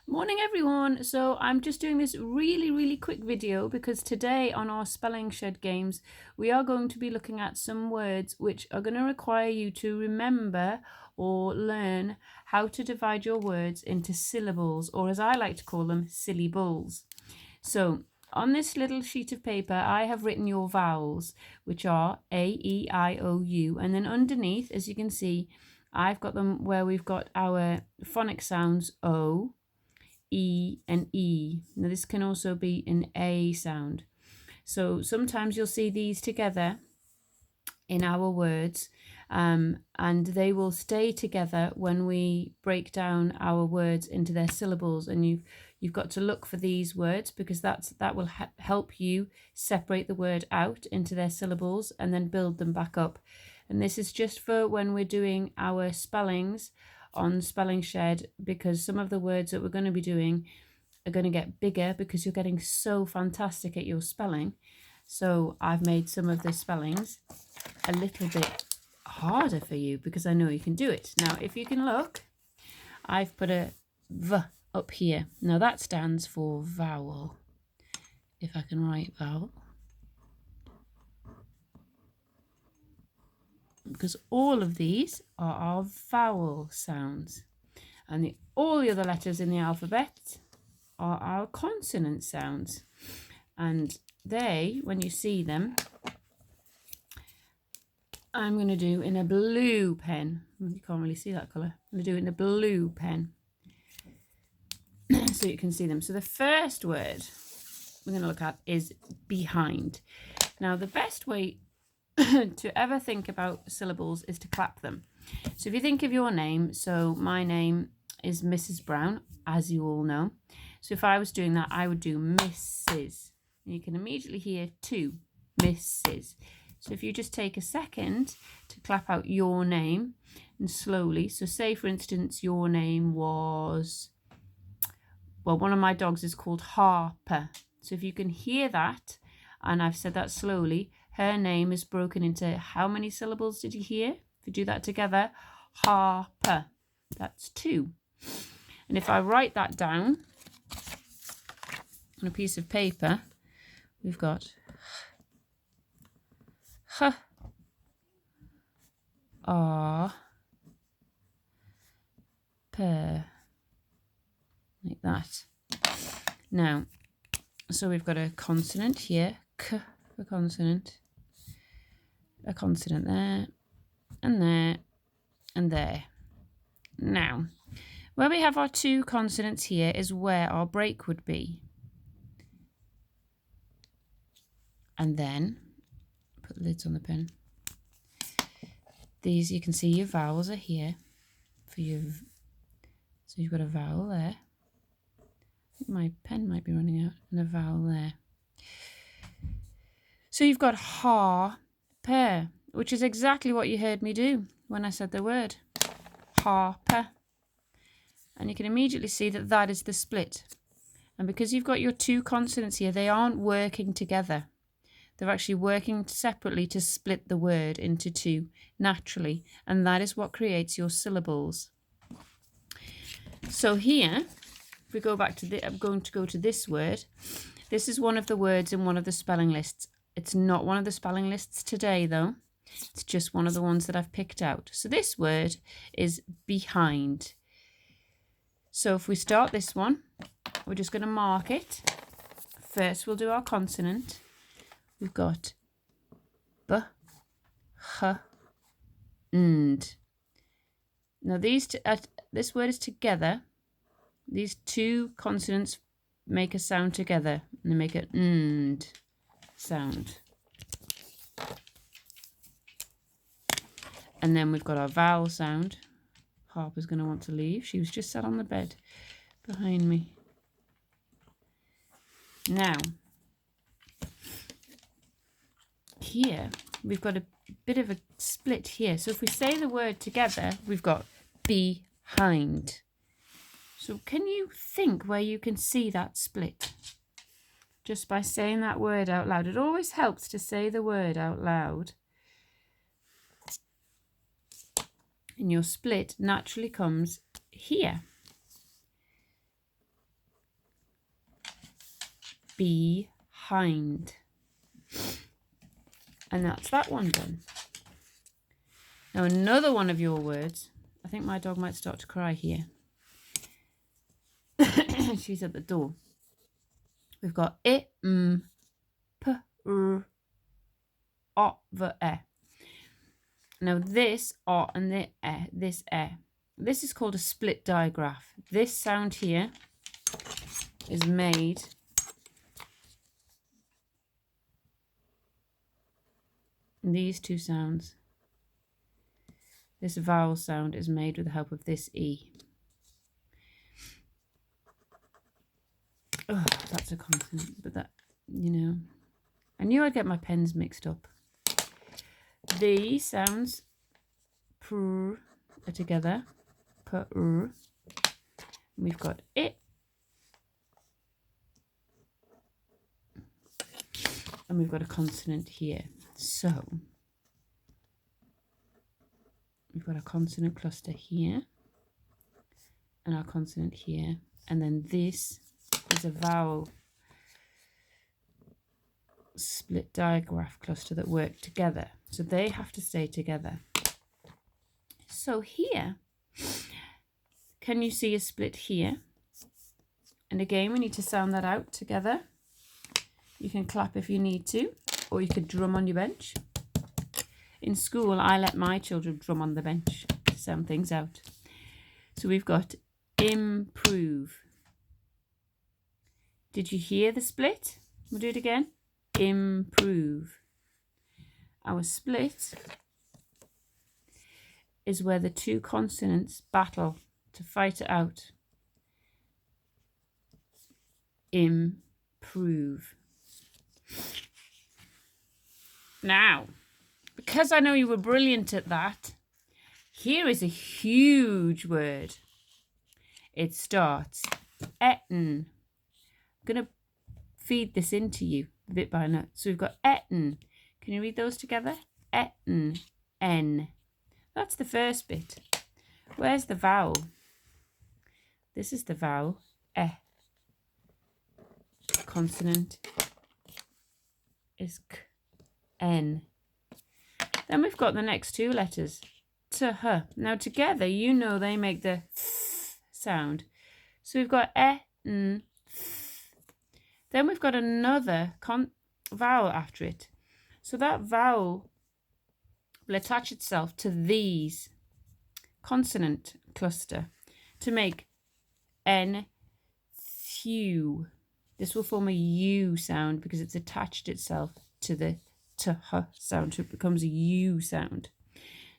Morning everyone. So I'm just doing this really quick video because today on our spelling shed games we are going to be looking at some words which are going to require you to remember or learn how to divide your words into syllables, or as I like to call them, silly bulls. So on this little sheet of paper I have written your vowels, which are A, E, I, O, U, and then underneath, as you can see, I've got them where we've got our phonic sounds O, E, and E. Now this can also be an A sound. So sometimes you'll see these together in our words, and they will stay together when we break down our words into their syllables. And you've got to look for these words because that will help you separate the word out into their syllables and then build them back up. And this is just for when we're doing our spellings on Spelling Shed, because some of the words that we're going to be doing are going to get bigger because you're getting so fantastic at your spelling. So I've made some of the spellings a little bit harder for you because I know you can do it. Now, if you can look, I've put a V up here. Now that stands for vowel. If I can write vowel. Because all of these are our vowel sounds, and all the other letters in the alphabet are our consonant sounds. And they, when you see them, I'm going to do in a blue pen. You can't really see that colour. I'm going to do it in a blue pen so you can see them. So the first word we're going to look at is behind. Now, the best way to ever think about syllables is to clap them. So if you think of your name, so my name is Mrs. Brown, as you all know. So if I was doing that, I would do Mrs. And you can immediately hear two, Mrs. So if you just take a second to clap out your name and slowly. So say, for instance, your name was, well, one of my dogs is called Harper. So if you can hear that, and I've said that slowly, her name is broken into how many syllables did you hear? If you do that together, Harper, that's two. And if I write that down on a piece of paper, we've got H, R, P, like that. Now, so we've got a consonant here, K for consonant, a consonant there, and there, and there. Now, where we have our two consonants here is where our break would be. And then, put the lids on the pen. These, you can see your vowels are here. So you've got a vowel there. My pen might be running out, and a vowel there. So you've got ha, per, which is exactly what you heard me do when I said the word. Harper. And you can immediately see that that is the split. And because you've got your two consonants here, they aren't working together. They're actually working separately to split the word into two naturally. And that is what creates your syllables. So here, if we go back to I'm going to go to this word. This is one of the words in one of the spelling lists. It's not one of the spelling lists today, though. It's just one of the ones that I've picked out. So this word is behind. So if we start this one, we're just going to mark it. First, we'll do our consonant. We've got B, H, and. Now this word is together. These two consonants make a sound together, and they make a "nd" sound. And then we've got our vowel sound. Harper's going to want to leave. She was just sat on the bed behind me. Now, here we've got a bit of a split here. So if we say the word together, we've got behind. So can you think where you can see that split? Just by saying that word out loud. It always helps to say the word out loud. And your split naturally comes here. behind. And that's that one done. Now another one of your words. I think my dog might start to cry here. She's at the door. We've got I, m, p, r, o, v, e. Now this o and the e, this e, this is called a split digraph. This sound here is made these two sounds. This vowel sound is made with the help of this E. Oh, that's a consonant, but that, you know, I knew I'd get my pens mixed up. The sounds pr are together, pr. We've got it, and we've got a consonant here. So we've got a consonant cluster here, and our consonant here, and then this is a vowel split digraph cluster that work together. So they have to stay together. So here, can you see a split here? And again, we need to sound that out together. You can clap if you need to, or you could drum on your bench. In school, I let my children drum on the bench to sound things out. So we've got improve. Did you hear the split? We'll do it again. Improve. Our split is where the two consonants battle to fight it out. Improve. Now, because I know you were brilliant at that, here is a huge word. It starts etten. I'm going to feed this into you bit by bit. So we've got etten. Can you read those together? Etten, n. That's the first bit. Where's the vowel? This is the vowel, e. Consonant is k, n. Then we've got the next two letters, t, h. Now together, you know they make the th sound. So we've got e, n, th. Then we've got another vowel after it. So that vowel will attach itself to these consonant cluster to make n, thew. This will form a U sound because it's attached itself to the t, h sound, so it becomes a U sound.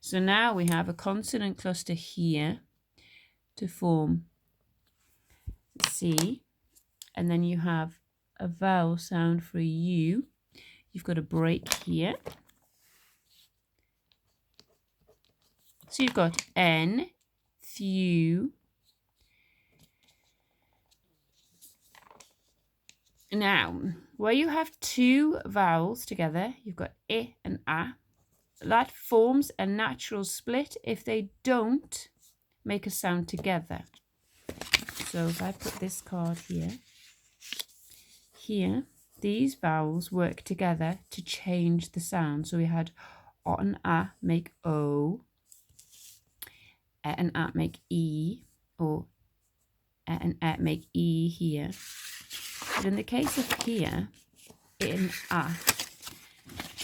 So now we have a consonant cluster here to form C, and then you have a vowel sound for a U. You've got a break here. So you've got N, thew. Now, where you have two vowels together, you've got I and A. That forms a natural split if they don't make a sound together. So if I put this card here, these vowels work together to change the sound. So we had O and A make O, E and A make E, or E and E make E here. But in the case of here, I and A,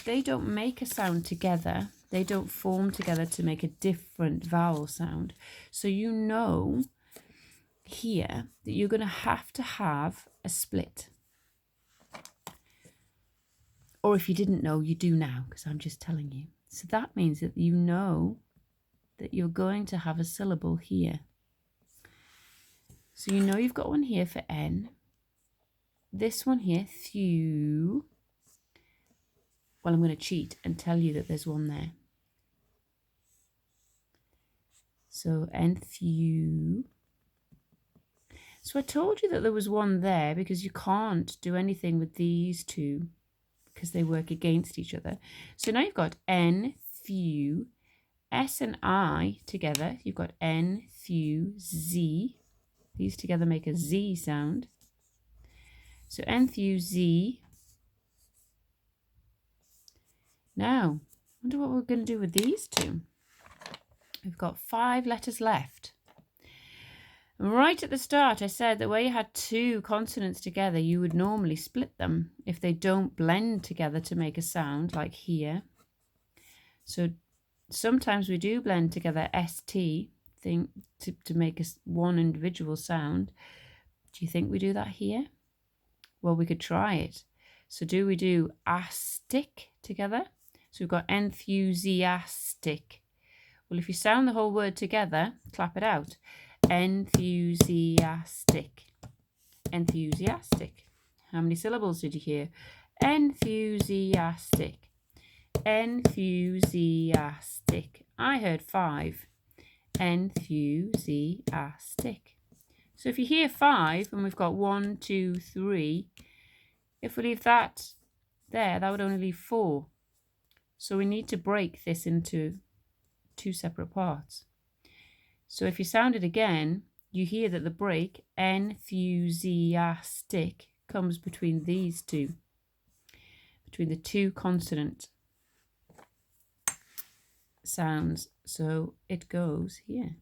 they don't make a sound together. They don't form together to make a different vowel sound. So you know here that you're going to have a split. Or if you didn't know, you do now, because I'm just telling you. So that means that you know that you're going to have a syllable here. So you know you've got one here for N. This one here, thew. Well, I'm going to cheat and tell you that there's one there. So N, thew. So I told you that there was one there because you can't do anything with these two because they work against each other. So now you've got N, thew, S and I together. You've got N, thew, Z. These together make a Z sound. So enthuse. Now, I wonder what we're going to do with these two. We've got 5 letters left. Right at the start, I said that where you had 2 consonants together, you would normally split them if they don't blend together to make a sound, like here. So sometimes we do blend together ST thing to make one individual sound. Do you think we do that here? Well, we could try it. So do we do astic together? So we've got enthusiastic. Well, if you sound the whole word together, clap it out. Enthusiastic. Enthusiastic. How many syllables did you hear? Enthusiastic. Enthusiastic. I heard 5. Enthusiastic. So if you hear 5 and we've got 1, 2, 3, if we leave that there, that would only leave 4. So we need to break this into 2 separate parts. So if you sound it again, you hear that the break, enthusiastic, comes between these two, between the 2 consonant sounds. So it goes here.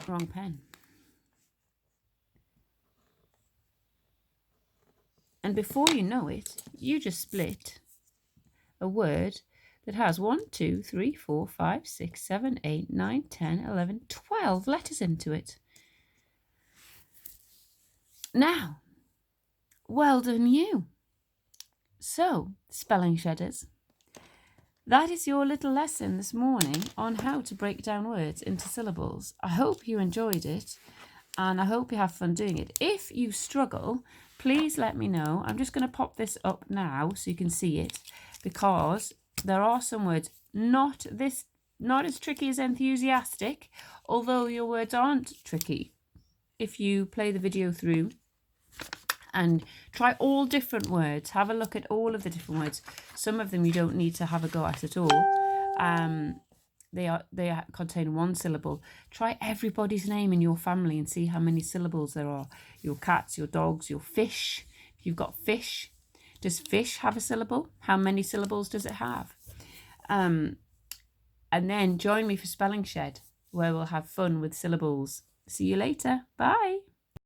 Wrong pen. And before you know it, you just split a word that has 1, 2, 3, 4, 5, 6, 7, 8, 9, 10, 11, 12 letters into it. Now, well done you. So, spelling shedders, that is your little lesson this morning on how to break down words into syllables. I hope you enjoyed it and I hope you have fun doing it. If you struggle, please let me know. I'm just going to pop this up now so you can see it, because there are some words not as tricky as enthusiastic, although your words aren't tricky. If you play the video through and try all different words, have a look at all of the different words. Some of them you don't need to have a go at all. They contain 1 syllable. Try everybody's name in your family and see how many syllables there are. Your cats, your dogs, your fish. If you've got fish, does fish have a syllable? How many syllables does it have? And then join me for Spelling Shed, where we'll have fun with syllables. See you later. Bye.